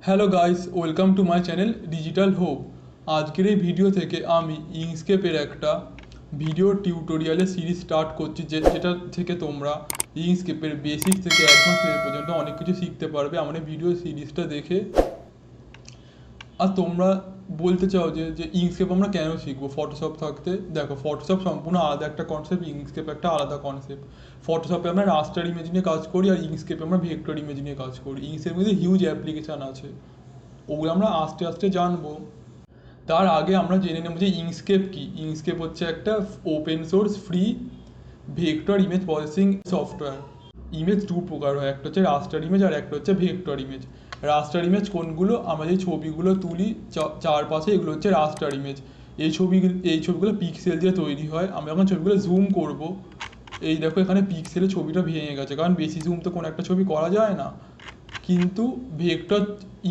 Hello guys, welcome to my channel digital hope. আজকের এই video থেকে আমি ইংস্কেপের একটা ভিডিও টিউটোরিয়ালের সিরিজ স্টার্ট করছি, যেটা থেকে তোমরা ইংস্কেপের বেসিক থেকে অ্যাডভান্স লেভেল পর্যন্ত অনেক কিছু শিখতে পারবে আমার এই ভিডিও সিরিজটা দেখে। আর তোমরা বলতে চাও যে যে ইংস্কেপ আমরা কেন শিখবো ফটোশপ থাকতে। দেখো, ফটোশপ সম্পূর্ণ আলাদা একটা কনসেপ্ট, ইংস্কেপ একটা আলাদা কনসেপ্ট। ফটোশপে আমরা রাস্টার ইমেজ নিয়ে কাজ করি, আর ইংস্কেপে আমরা ভেক্টর ইমেজ নিয়ে কাজ করি। ইংস্কেপের মধ্যে হিউজ অ্যাপ্লিকেশান আছে, ওগুলো আমরা আস্তে আস্তে জানবো। তার আগে আমরা জেনে নেব যে ইংস্কেপ কি। ইংস্কেপ হচ্ছে একটা open source free vector image processing software. Image দু প্রকার হয়, একটা হচ্ছে রাস্টার ইমেজ আর একটা হচ্ছে ভেক্টর ইমেজ। রাস্টার ইমেজ কোনগুলো? আমরা যে ছবিগুলো তুলি চারপাশে, এগুলো হচ্ছে রাস্টার ইমেজ। এই ছবিগুলো পিক্সেল দিয়ে তৈরি হয়। আমরা যখন ছবিগুলো জুম করব, এই দেখো এখানে পিক্সেলে ছবিটা ভেঙে গেছে, কারণ বেশি জুম তো কোনো একটা ছবি করা যায় না। কিন্তু ভেক্টর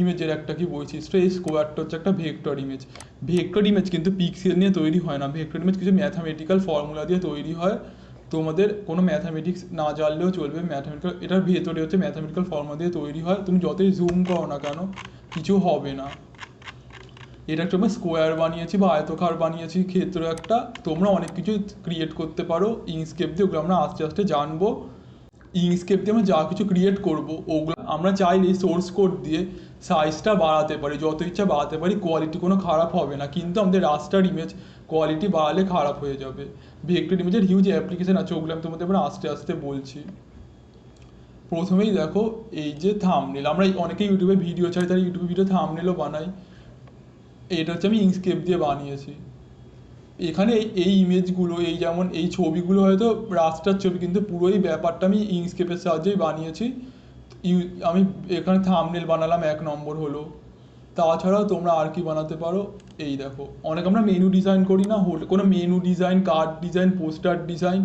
ইমেজের একটা কি বৈশিষ্ট্য, এই স্কোয়ারটা হচ্ছে একটা ভেক্টর ইমেজ। ভেক্টর ইমেজ কিন্তু পিক্সেল নিয়ে তৈরি হয় না, ভেক্টর ইমেজ কিছু ম্যাথামেটিক্যাল ফর্মুলা দিয়ে তৈরি হয়। তোমাদের কোনো ম্যাথামেটিক্স না জানলেও চলবে, ম্যাথামেটিক্যাল এটার ভেতরে হচ্ছে ম্যাথামেটিক্যাল ফর্মুলা দিয়ে তৈরি হয়। তুমি যতই জুম করো না কেন, কিছু হবে না। এটা একটা আমরা স্কোয়ার বানিয়েছি বা আয়তকার বানিয়েছি, ক্ষেত্র একটা। তোমরা অনেক কিছু ক্রিয়েট করতে পারো ইংস্কেপ দিয়ে, ওগুলো আমরা আস্তে আস্তে জানবো। ইংস্কেপ দিয়ে আমরা যা কিছু ক্রিয়েট করব, ওগুলো আমরা চাইলে সোর্স কোড দিয়ে সাইজটা বাড়াতে পারি, যত ইচ্ছা বাড়াতে পারি, কোয়ালিটি কোনো খারাপ হবে না। কিন্তু আমাদের রাস্টার ইমেজ কোয়ালিটি বাড়ালে খারাপ হয়ে যাবে। ভেক্টর ইমেজের হিউজ অ্যাপ্লিকেশন আছে, ওগুলো আমি তোমাদের এবার আস্তে আস্তে বলছি। প্রথমেই দেখো, এই যে থাম্বনেল, আমরা অনেকেই ইউটিউবে ভিডিও চাই, তারা ইউটিউবে ভিডিও থাম্বনেলও বানাই। এটা হচ্ছে আমি ইংস্কেপ দিয়ে বানিয়েছি। এখানে এই ইমেজগুলো, এই যেমন এই ছবিগুলো হয়তো রাস্টার ছবি, কিন্তু পুরোই ব্যাপারটা আমি ইংস্কেপের সাহায্যেই বানিয়েছি। আমি এখানে থাম্বনেল বানালাম, এক নম্বর হলো। তাছাড়াও তোমরা আর কি বানাতে পারো, এই দেখো অনেক আমরা মেনু ডিজাইন করি না, কোনো menu design, card design, poster design,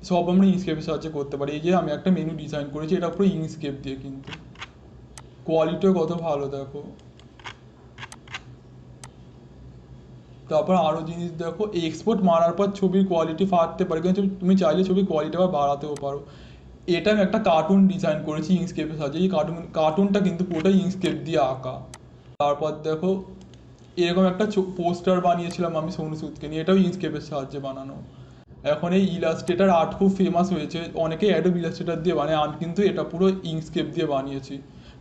সব আমরা ইংস্কেপের সাহায্যে করতে পারি। এই যে আমি একটা মেনু ডিজাইন করেছি, এটা পুরো ইংস্কেপ দিয়ে, কিন্তু কোয়ালিটিও কত ভালো দেখো। তারপর আরও জিনিস দেখো, এক্সপোর্ট মারার পর ছবির কোয়ালিটি ফাটতে পারে, কিন্তু তুমি চাইলে ছবির কোয়ালিটি আবার বাড়াতেও পারো। এটা আমি একটা কার্টুন ডিজাইন করেছি ইংস্কেপের সাহায্যে। এই কার্টুনটা কিন্তু পুরোটাই ইংস্কেপ দিয়ে আঁকা। তারপর দেখো, এরকম একটা পোস্টার বানিয়েছিলাম আমি সোনু সুদকে নিয়ে, এটাও ইংস্কেপের সাহায্যে বানানো। এখন এই ইলাস্ট্রেটার আর্ট খুব ফেমাস হয়েছে, অনেকেই অ্যাডোব ইলাস্ট্রেটার দিয়ে বানায়, আমি কিন্তু এটা পুরো ইংস্কেপ দিয়ে বানিয়েছি।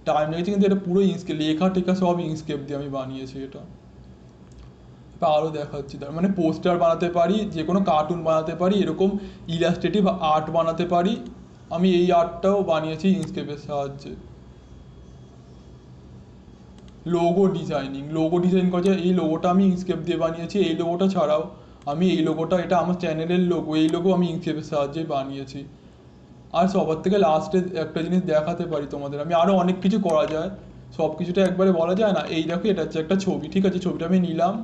টাইম লেগেছে, কিন্তু এটা পুরো ইংস্কেপ, লেখা টেখা সব ইংস্কেপ দিয়ে আমি বানিয়েছি এটা। আরও দেখাচ্ছি, তার মানে পোস্টার বানাতে পারি, যে কোনো কার্টুন বানাতে পারি, এরকম ইলাস্ট্রেটিভ আর্ট বানাতে পারি। আমি এই আর্টটাও বানিয়েছি ইংস্কেপের সাহায্যে। লোগো ডিজাইন করা যায়, এই লোগোটা আমি ইংস্কেপ দিয়ে বানিয়েছি। এই লোগোটা ছাড়াও আমি এই লোগোটা, এটা আমার চ্যানেলের লোগো, এই লোগো আমি ইংস্কেপের সাহায্যে বানিয়েছি। আর সবার থেকে লাস্টে একটা জিনিস দেখাতে পারি তোমাদের, আমি আরও অনেক কিছু করা যায়, সব কিছুটা একবারে বলা যায় না। এই দেখো, এটা হচ্ছে একটা ছবি, ঠিক আছে, ছবিটা আমি নিলাম।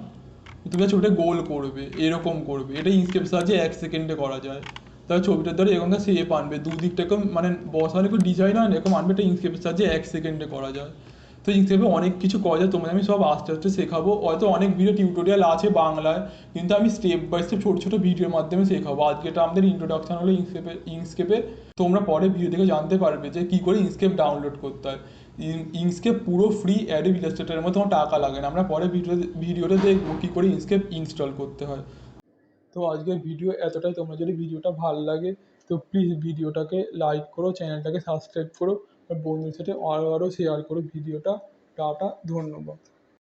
তুমি ছবিটা গোল করবে, এরকম করবে, এটা ইনস্কেপের সাহায্যে 1 সেকেন্ডে করা যায়। তাহলে ছবিটার দ্বারা এরকম শেপ আনবে, দুদিকটা এরকম মানে বসানো একটু ডিজাইন হয় না, এরকম আনবে, এটা ইনস্কেপের সাহায্যে 1 সেকেন্ডে করা যায়। তো ইনস্কেপে অনেক কিছু করা যায়, তোমাদের আমি সব আস্তে আস্তে শেখাবো। হয়তো অনেক ভিডিও টিউটোরিয়াল আছে বাংলায়, কিন্তু আমি স্টেপ বাই স্টেপ ছোটো ছোটো ভিডিওর মাধ্যমে শেখাবো। আজকে এটা আমাদের ইন্ট্রোডাকশন হলো ইংস্কেপে। তোমরা পরে ভিডিও দেখে জানতে পারবে যে কী করে ইংস্কেপ ডাউনলোড করতে হয়। ইংস্কেপ পুরো ফ্রি, অ্যাডোব ইলাস্ট্রেটরের মতো তোমার টাকা লাগে না। আমরা পরে ভিডিওতে দেখবো কী করে ইংস্কেপ ইনস্টল করতে হয়। তো আজকের ভিডিও এতটাই। তোমরা যদি ভিডিওটা ভালো লাগে তো প্লিজ ভিডিওটাকে লাইক করো, চ্যানেলটাকে সাবস্ক্রাইব করো, আর বন্ধুদের সাথে আরও শেয়ার করো ভিডিওটা। টাটা, ধন্যবাদ।